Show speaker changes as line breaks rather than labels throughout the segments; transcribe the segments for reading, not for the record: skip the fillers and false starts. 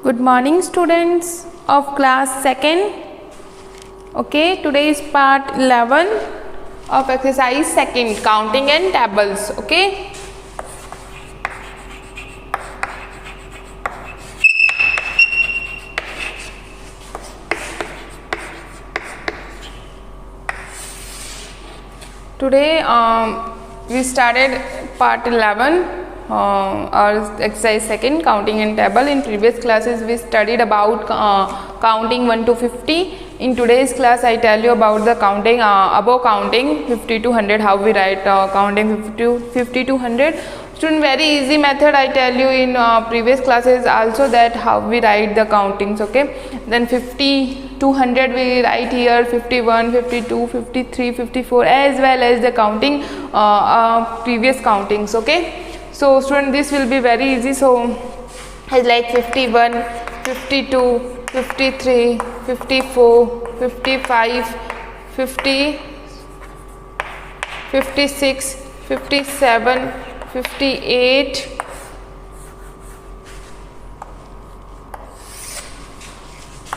Good morning students of class 2nd. Okay, today is part 11 of exercise 2nd, counting and tables. Okay. Today we started part 11 or exercise 2nd, counting and table. In previous classes we studied about counting 1 to 50. In today's class I tell you about the counting above counting 50 to 100, how we write counting 50 to 100. Student, very easy method I tell you in previous classes also, that how we write the countings. Okay, then 50 to 100 we write here 51, 52, 53, 54, as well as the counting previous countings. Okay, so student, this will be very easy. So it's like 51, 52, 53, 54, 55, 50, 56, 57, 58,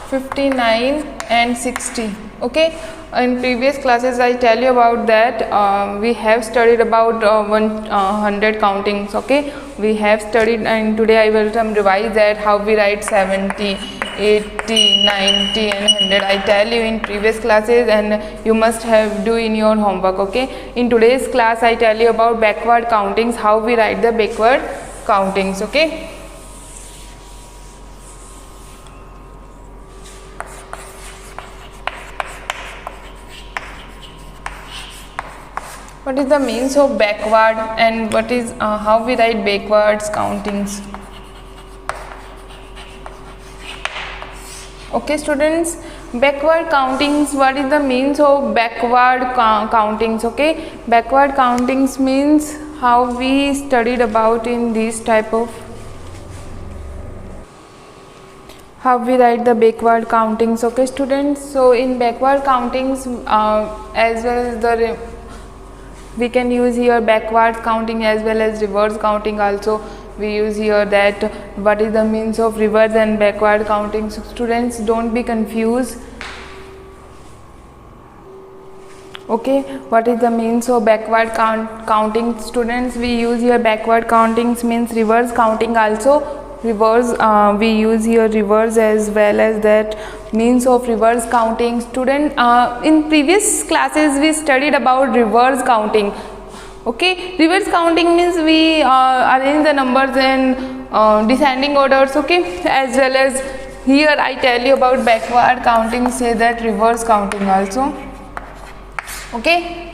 59 and 60. Okay, in previous classes I tell you about that we have studied about 100 countings. Okay, we have studied, and today I will revise that how we write 70, 80, 90 and 100. I tell you in previous classes, and you must have do in your homework. Okay, in today's class I tell you about backward countings, how we write the backward countings. Okay, what is the means of backward, and what is how we write backwards countings? Okay students, backward countings, what is the means of backward countings? Okay, backward countings means how we studied about in this type of, how we write the backward countings. Okay students, so in backward countings as well as the we can use here backward counting as well as reverse counting also. We use here that what is the means of reverse and backward counting. So students, don't be confused. Okay, what is the means of backward counting? Students, we use here backward countings means reverse counting also. Reverse we use here reverse as well as that means of reverse counting. Student, in previous classes we studied about reverse counting. Okay, reverse counting means we arrange the numbers in descending orders. Okay, as well as here I tell you about backward counting, say that reverse counting also. Okay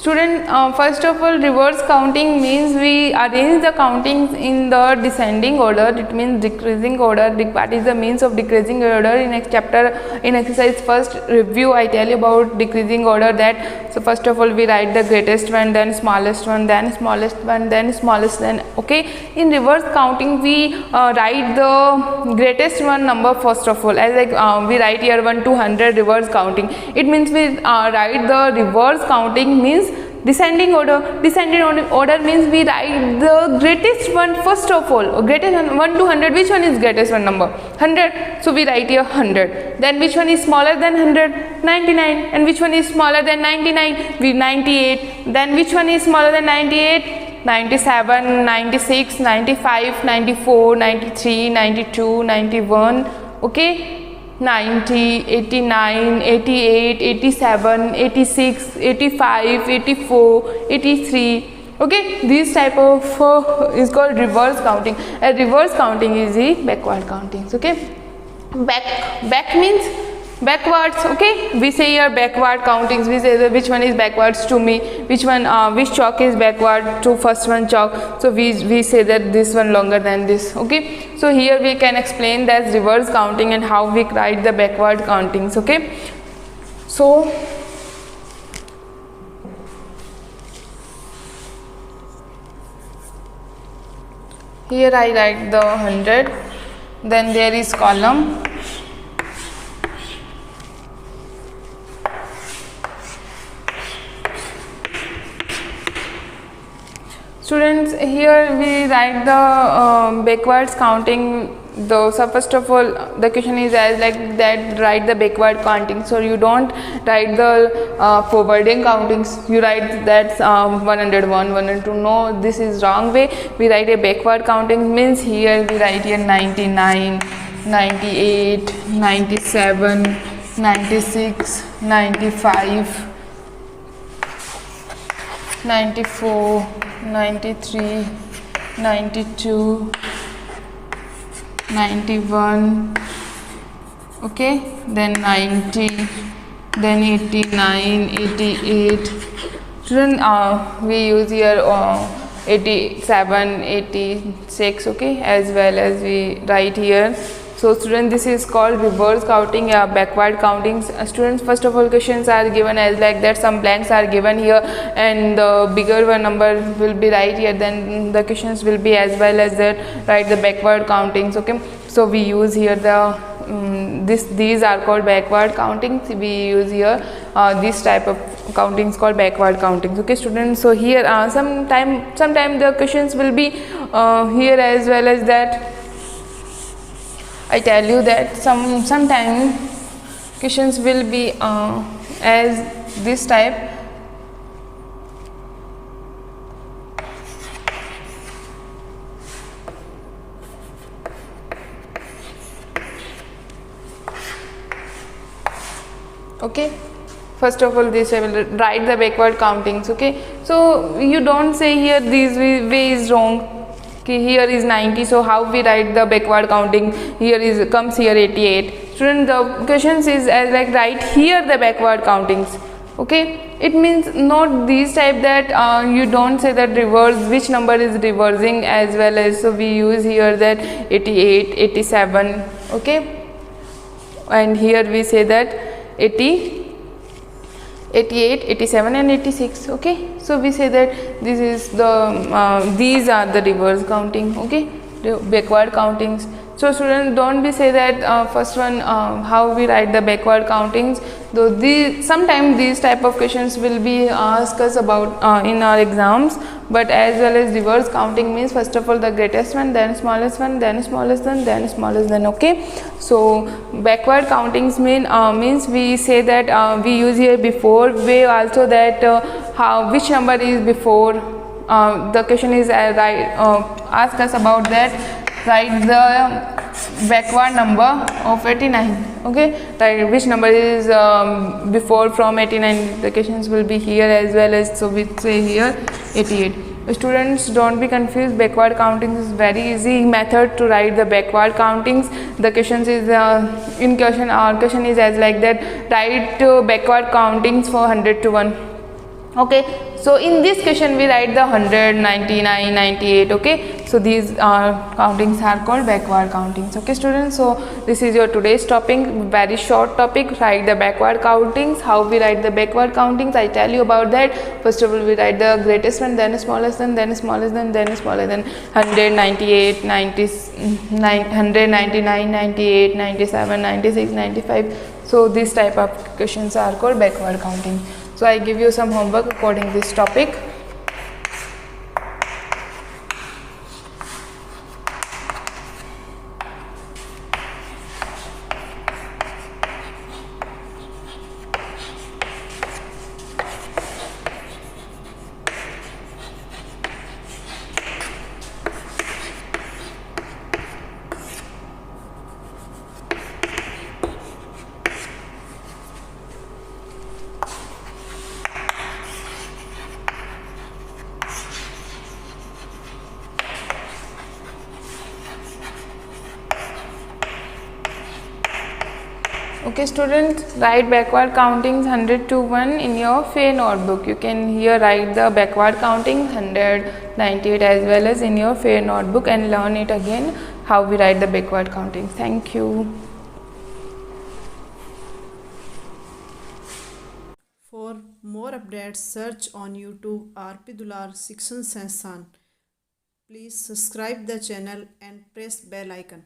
student, first of all, reverse counting means we arrange the countings in the descending order. It means decreasing order. What is the means of decreasing order? In next chapter, in exercise first review, I tell you about decreasing order. That so first of all we write the greatest one, then smallest one, then smallest one, then smallest one. Okay, in reverse counting we write the greatest one number first of all, as like we write here 1 to 100 reverse counting. It means we write the reverse counting means descending order. Descending order means we write the greatest one first of all. Greatest one, 1 to 100, which one is greatest one number? 100. So we write here 100. Then which one is smaller than 100? 99. And which one is smaller than 99? We 98. Then which one is smaller than 98? 97, 96, 95, 94, 93, 92, 91. Okay, 90, 89, 88, 87, 86, 85, 84, 83. Okay, this type of is called reverse counting. A reverse counting is the backward countings. Okay, back means backwards. Okay, we say here backward countings. We say that which one is backwards to me, which one which chalk is backward to first one chalk. So we say that this one longer than this. Okay, so here we can explain that reverse counting and how we write the backward countings. Okay, so here I write the 100, then there is column, Students, here we write the backwards counting. So first of all, the question is as like that, write the backward counting. So you don't write the forwarding countings. You write that 101, 102. No, this is wrong way. We write a backward counting, means here we write here 99, 98, 97, 96, 95, 94, 93, 92, 91, okay, then 90, then 89, 88. Student, we use here 87, 86, okay, as well as we write here. So students, this is called reverse counting, backward counting. Students, first of all, questions are given as like that, some blanks are given here and the bigger one number will be right here, then the questions will be as well as that, write the backward countings, okay. So we use here the these are called backward countings. We use here this type of countings called backward countings, okay students. So here sometime the questions will be here as well as that. I tell you that sometime questions will be as this type. Okay, first of all, this I will write the backward countings, okay. So you don't say here this way is wrong. Okay, here is 90, so how we write the backward counting? Here is comes here 88. Student, the questions is as like write here the backward countings, okay. It means not these type that you don't say that reverse, which number is reversing as well as. So we use here that 88, 87, okay, and here we say that 80, 88, 87 and 86, okay. So we say that this is the these are the reverse counting, okay, the backward countings. So students, don't be say that first one how we write the backward countings, though these sometimes these type of questions will be asked us about in our exams. But as well as reverse counting means first of all the greatest one, then smallest one, then smallest one, then smallest one, okay. So backward countings means we say that we use here before way also, that how which number is before. The question is ask us about that, write the backward number of 89, okay, right, which number is before from 89. The questions will be here as well as. So we say here 88. Students, don't be confused, backward counting is very easy method to write the backward countings. The questions is in question, our question is as like that, write backward countings for 100 to 1, okay. So in this question we write the 100, 99, 98, okay. So these countings are called backward countings, okay students. So this is your today's topic, very short topic, write the backward countings. How we write the backward countings, I tell you about that. First of all, we write the greatest one, then smallest one, then smallest one, then smaller than 100, 98, 90, 199, 98, 97, 96, 95. So this type of questions are called backward counting. So I give you some homework according this topic. Okay students, write backward countings 100 to 1 in your fair notebook. You can here write the backward counting 100, 98 as well as in your fair notebook, and learn it again how we write the backward counting. Thank you.
For more updates, search on YouTube RP Dular Section Sansan. Please subscribe the channel and press bell icon.